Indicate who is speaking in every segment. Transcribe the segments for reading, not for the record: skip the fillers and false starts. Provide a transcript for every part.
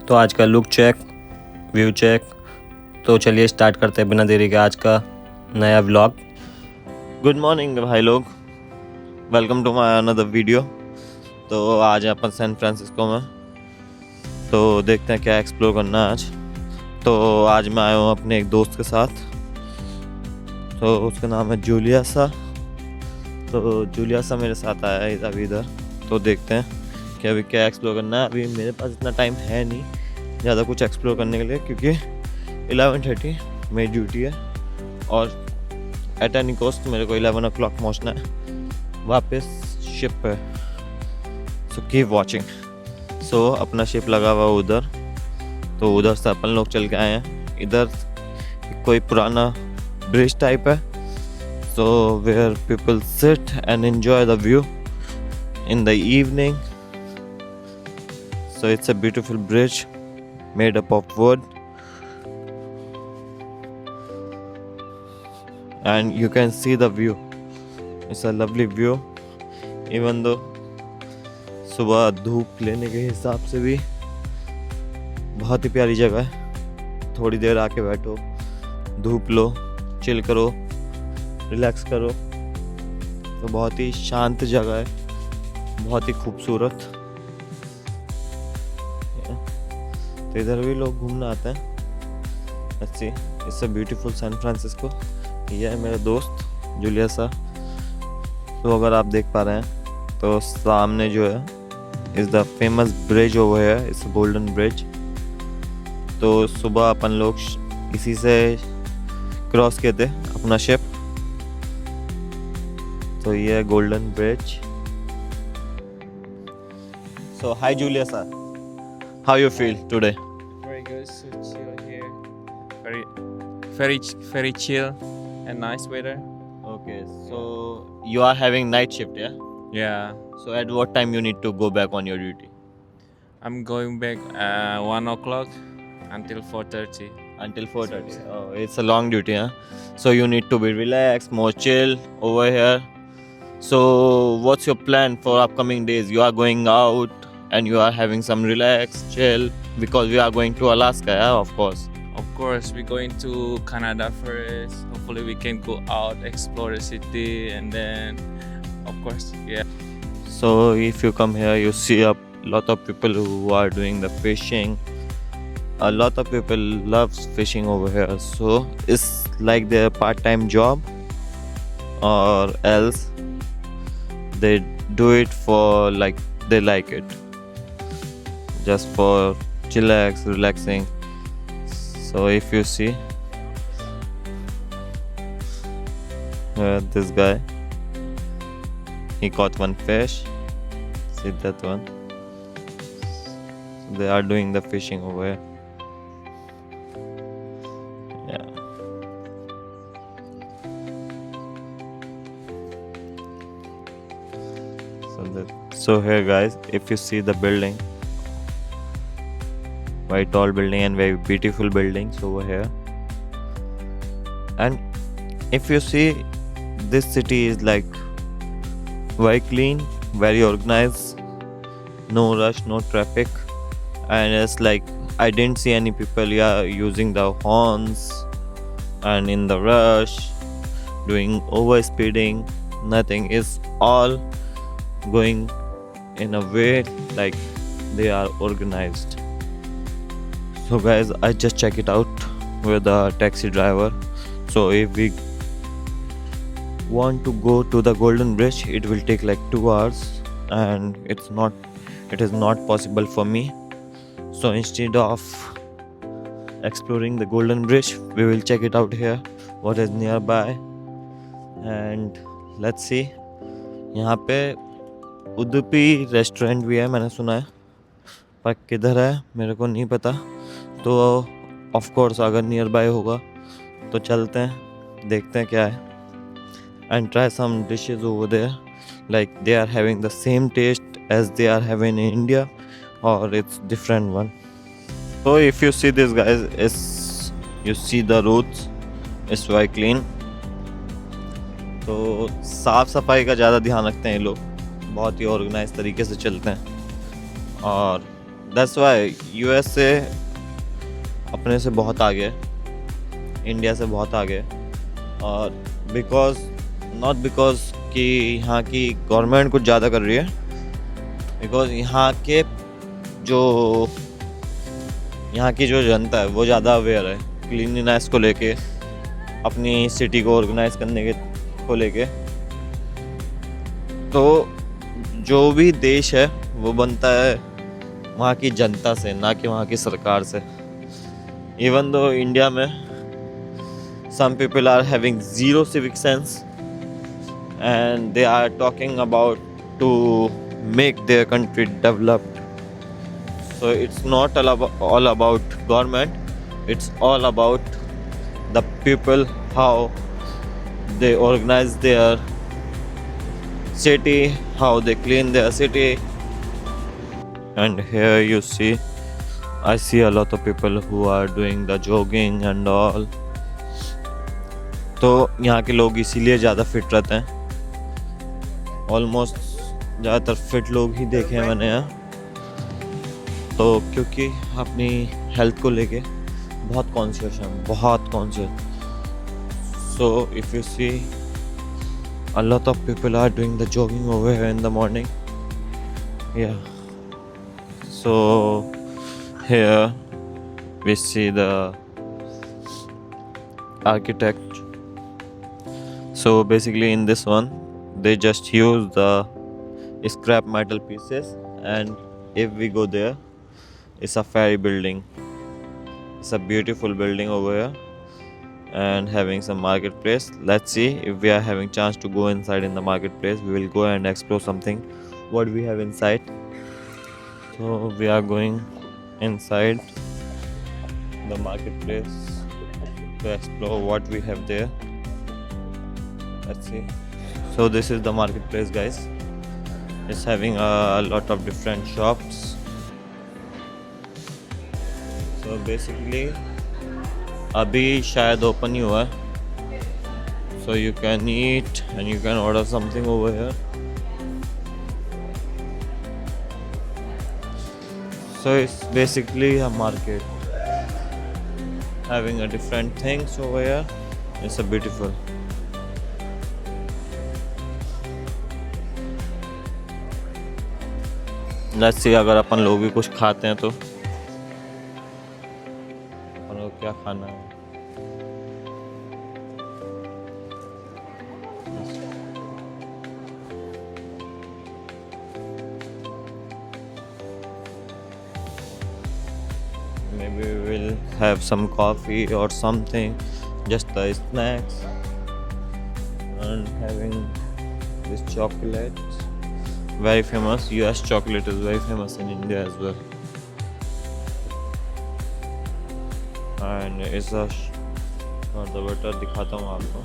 Speaker 1: तो आज का लुक चेक, व्यू चेक। तो चलिए स्टार्ट करते हैं बिना देरी के आज का नया व्लॉग। गुड मॉर्निंग भाई लोग, welcome to my another video. तो आज अपन सैन फ्रांसिस्को में, तो देखते हैं क्या एक्सप्लोर करना है आज। तो आज मैं आया हूँ अपने एक दोस्त के साथ, तो उसका नाम है जूलियासा। तो जूलियासा मेरे साथ आया है अभी इधर। तो देखते हैं कि अभी क्या एक्सप्लोर करना है। अभी मेरे पास इतना टाइम है नहीं ज़्यादा कुछ एक्सप्लोर करने के लिए, क्योंकि 11:30 मेरी ड्यूटी है और एट एनी कॉस्ट मेरे को 11 o'clock पहुँचना है वापस शिप पे। So keep watching. सो अपना शिप लगा हुआ उधर, तो उधर से अपन लोग चल के आए हैं। इधर कोई पुराना ब्रिज टाइप है, so where people sit and enjoy the view in the evening. So it's a beautiful bridge made up of wood, and you can see the view. It's a lovely view, even though सुबह धूप लेने के हिसाब से भी बहुत ही प्यारी जगह है। थोड़ी देर आके बैठो, धूप लो, चिल करो, रिलैक्स करो। तो बहुत ही शांत जगह है, बहुत ही खूबसूरत। तो इधर भी लोग घूमने आते हैं। अच्छी it's a beautiful San Francisco. ये है मेरा दोस्त जूलियासा। तो अगर आप देख पा रहे हैं तो सामने जो है is the famous bridge over here, it's golden bridge. तो सुबह अपन लोग इसी से क्रॉस किए थे अपना ship. So yeah, Golden Bridge. So hi Juliasa, how you feel today?
Speaker 2: Very good, so chill here. Very chill and nice weather.
Speaker 1: Okay, so you are having night shift, yeah?
Speaker 2: Yeah,
Speaker 1: So at what time you need to go back on your duty?
Speaker 2: I'm going back 1 o'clock until 4:30.
Speaker 1: Until 4:30. Oh, it's a long duty, huh? So you need to be relaxed, more chill over here. So what's your plan for upcoming days? You are going out and you are having some relax, chill, because we are going to Alaska, yeah, of course.
Speaker 2: Of course, we're going to Canada first. Hopefully, we can go out, explore the city, and then, of course, yeah.
Speaker 1: So if you come here, you see a lot of people who are doing the fishing. A lot of people loves fishing over here. So it's like their part-time job, or else they do it for like they like it, just for relaxing. So if you see this guy, he caught one fish. See that one? So they are doing the fishing over here. Yeah. So here guys, if you see the building, very tall building and very beautiful buildings over here. And if you see, this city is like very clean, very organized, no rush, no traffic. And it's like I didn't see any people using the horns and in the rush doing over speeding. Nothing, is all going in a way like they are organized. So guys, I just check it out with the taxi driver. So if we want to go to the Golden Bridge, it will take like 2 hours, and it is not possible for me. So instead of exploring the Golden Bridge, we will check it out here, what is nearby, and let's see. यहाँ पे Udupi restaurant भी है, मैंने सुना है, पर किधर है मेरे को नहीं पता। तो ऑफ कोर्स अगर नियर बाय होगा तो चलते हैं, देखते हैं क्या है, and try some dishes over there, like they are having the same taste as they are having in India, और it's different one. So if you see this guys, is you see the roads is very clean. तो साफ सफाई का ज़्यादा ध्यान रखते हैं ये लोग, बहुत ही ऑर्गेनाइज तरीके से चलते हैं, और दैट्स वाई यूएसए अपने से बहुत आगे है, इंडिया से बहुत आगे है। और नॉट बिकॉज कि यहाँ की गवर्नमेंट कुछ ज़्यादा कर रही है, बिकॉज यहाँ की जो जनता है वो ज़्यादा अवेयर है क्लीनिनेस को लेके, अपनी सिटी को ऑर्गेनाइज करने को लेके। तो जो भी देश है वो बनता है वहाँ की जनता से, ना कि वहाँ की सरकार से। इवन दो इंडिया में some people are having zero civic sense and they are talking about to make their country developed. So it's not all about government, it's all about the people, how they organize their city, how they clean their city. And here you see, I see a lot of people who are doing the jogging and all. तो यहाँ के लोग इसीलिए ज़्यादा fit रहते हैं। Almost ज़्यादातर fit लोग ही देखे हैं मैंने यहाँ, तो क्योंकि अपनी हेल्थ को लेके बहुत कॉन्शियस हैं, बहुत conscious. So if you see a lot of people are doing the jogging over here in the morning. Yeah. So here we see the architect. So basically in this one they just use the scrap metal pieces, and if we go there, it's a ferry building. It's a beautiful building over here and having some marketplace. Let's see if we are having chance to go inside in the marketplace. We will go and explore something what we have inside. So we are going inside the marketplace to explore what we have there. Let's see. So this is the marketplace, guys. It's having a lot of different shops. So basically अभी शायद open ही हुआ है, so you can eat and you can order something over here. So it's basically a market having a different things over here. It's a beautiful. Let's see अगर अपन लोग भी कुछ खाते हैं तो अपन लोग क्या खाना है। Maybe we will have some coffee or something, just the snacks, and having this chocolate. Very famous. US chocolate is very famous in India as well. And it's a the butter दिखाता हूँ आपको।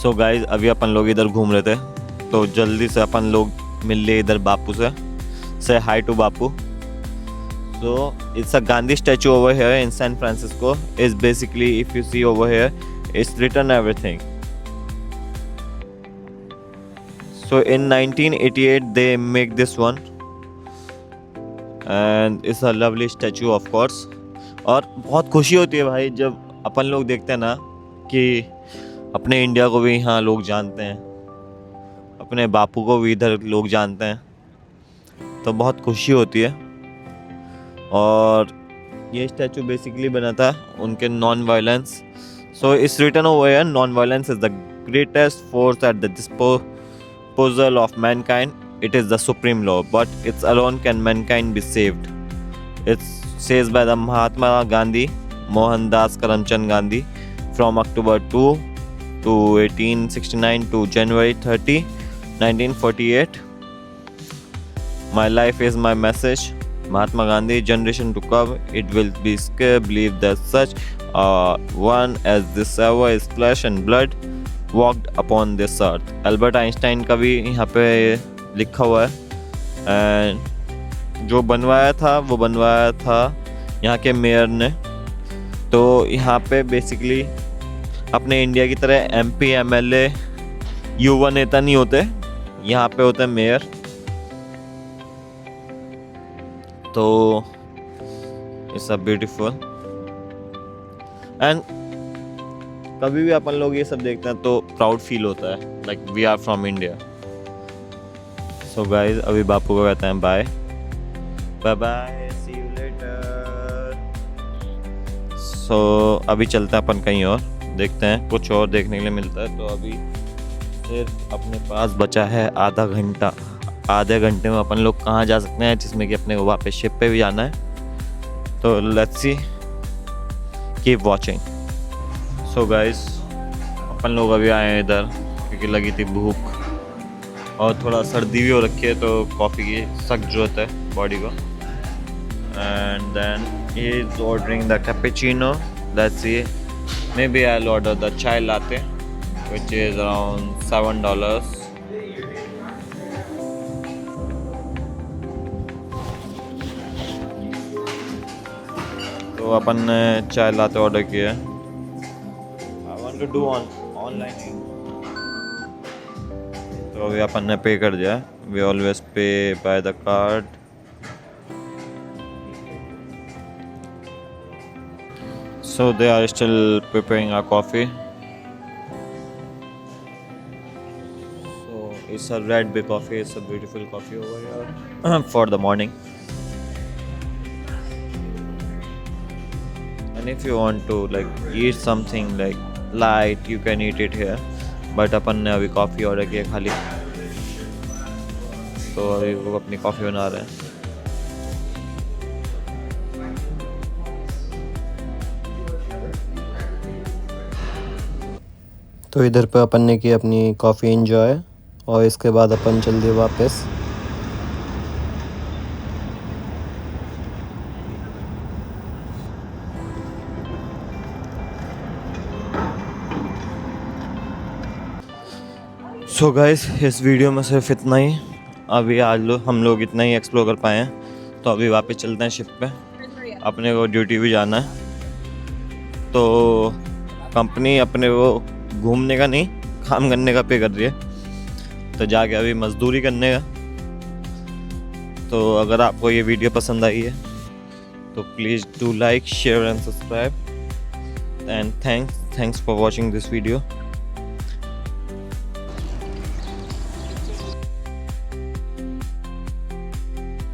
Speaker 1: So guys, अभी अपन लोग इधर घूम रहे थे, तो जल्दी से अपन लोग मिल लिए इधर बापू से। Say hi to Bapu. So it's a Gandhi statue over here in San Francisco. It's basically, if you see over here, it's written everything. So in 1988 they make this one, and it's a lovely statue of course. और बहुत खुशी होती है भाई जब अपन लोग देखते हैं ना कि अपने इंडिया को भी यहाँ लोग जानते हैं, अपने बापू को भी इधर लोग जानते हैं, तो बहुत खुशी होती है। और ये स्टैचू बेसिकली बना था उनके non violence. So it's written over here, non-violence is the greatest force at the disposal of mankind. It is the supreme law, but it's alone can mankind be saved. It's says by the Mahatma Gandhi, Mohandas Karamchand Gandhi, from October 2 to 1869 to January 30, 1948. My life is my message. Mahatma Gandhi, generation to come, it will be scared, believe that such one as this ever is flesh and blood walked upon this earth. Albert Einstein का भी यहाँ पे लिखा हुआ है, and जो बनवाया था यहाँ के मेयर ने। तो यहाँ पे बेसिकली अपने इंडिया की तरह MP MLA युवा नेता नहीं होते, यहाँ पे होता है मेयर, तो इट्स अ ब्यूटीफुल। एंड कभी भी अपन लोग ये सब देखते हैं तो प्राउड फील होता है, like we are from India. So guys, अभी बापू को कहते हैं bye bye bye, see you later. So अभी चलते हैं अपन कहीं और, देखते हैं कुछ और देखने के लिए मिलता है। तो अभी सिर्फ अपने पास बचा है आधा घंटा। आधे घंटे में अपन लोग कहाँ जा सकते हैं, जिसमें कि अपने को वापस शिप पे भी जाना है। तो let's see, keep watching. So guys, अपन लोग अभी आए हैं इधर क्योंकि लगी थी भूख और थोड़ा सर्दी भी हो रखी है, तो कॉफ़ी की सख्त जरूरत है बॉडी को। And then he is ordering the cappuccino. Let's see, may be I will order the chai latte which is around $7. तो अपन ने चाय लाते ऑर्डर किया। I want to do online, तो अभी अपन ने पे कर दिया। We always pay by the card. So they are still preparing our coffee. It's a Red Bay coffee. It's a beautiful coffee over here for the morning. And if you want to like eat something like light, you can eat it here. But अपन ने अभी coffee order किया खाली, तो अभी वो अपनी coffee बना रहे हैं।
Speaker 3: तो इधर पे अपन ने की अपनी कॉफ़ी एंजॉय और इसके बाद अपन चल दिए वापस।
Speaker 1: सो गाइस, इस वीडियो में सिर्फ इतना ही। अभी आज हम लोग इतना ही एक्सप्लोर कर पाए हैं, तो अभी वापस चलते हैं शिप पे। अपने को ड्यूटी भी जाना है, तो कंपनी अपने को घूमने का नहीं, काम करने का पे कर रही है, तो जाके अभी मजदूरी करने का। तो अगर आपको ये वीडियो पसंद आई है तो please do like, share and subscribe. And thanks for watching this video.